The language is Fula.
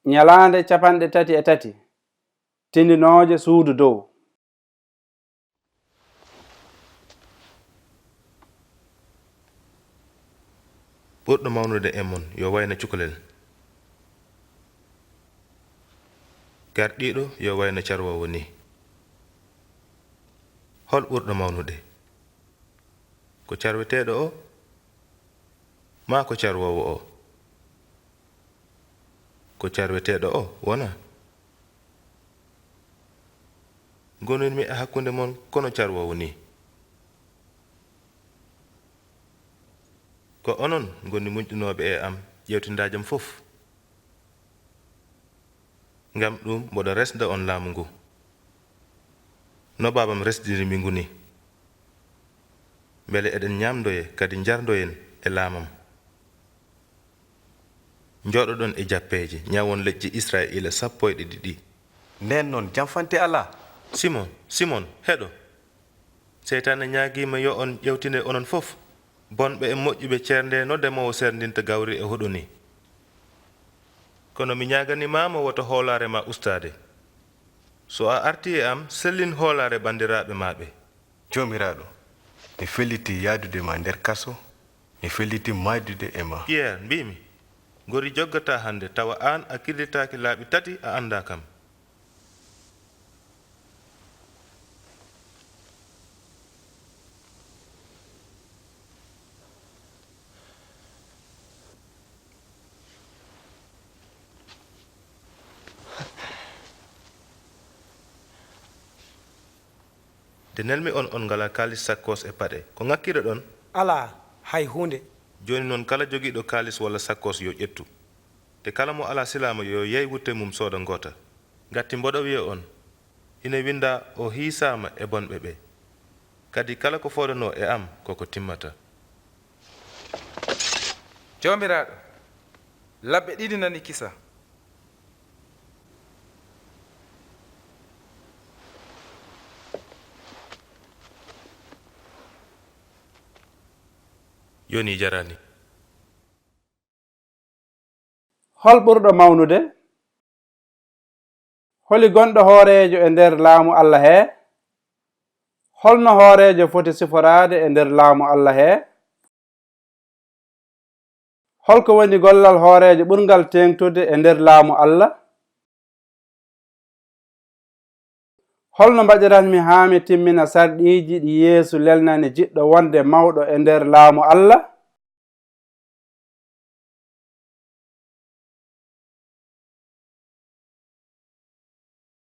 Nyalande capanɗe 33 tindinoje suudu dow. ɓurɗo mawnude e mon yo wayno cukalel, garɗiɗo yo wayno carwowo ni. hol ɓurɗo mawnude, ko carweteɗo o ma ko carwowo o? Ko carweteɗo o wona. gonirmi e hakkunde mon kono carwowo ni. ko onon gonni muñɗunoɓe e am ƴewtindajam fof. ngam ɗum mboɗo resda on laamu ngu no babam resdirimi ngu ni, beele eɗen ñamdoye kadi jardoyen e laamam. jooɗoɗon e jappeje ñawon leƴƴi Israila 12 ɗi. nden noon jamfante ala. Simon heɗo, seytane ñaagima yo on ƴewtine onon fof bonɓe e moƴƴuɓe ceernde no ndemowo serdinta gawri e huɗo ni. kono mi ñaganimama woto hoolare ma ustade. so a arti e am sellin hoolare bandiraɓe maɓe. jomiraɗo, mi felliti yaadude ma nder kaso, mi felliti maydude e ma. Pierre, mbimi gori joggata hande tawa an a killitaki laaɓi 3 a anda kam. de nelmi on ngala kalis sakkos e paɗe ko ŋakkire ɗon. ala hay hunde. joni noon kala jogiiɗo kalis walla sakkos yo ƴettu, te kala mo ala silama yo yey wutte mum sooda ngota. gatti mboɗo wiya on ina winda o hiisama e bonɓe ɓe, kadi kala ko foɗano e am koko timmata. jomiraɗo, labɓe 2 nani kisa. yoni jarani. Hol ɓurɗo mawnude? Holi gonɗo hoorejo e nder laamu Allah he? Holno hoorejo foti siforade e nder laamu Allah he? Holko woni gollal hoorejo ɓurgal tengtude e nder laamu Allah? Holno mbaɗiranmi haa mi timmina sarɗiji ɗi Yeesu lelnani jiɗɗo wonde mawɗo e nder laamu Allah?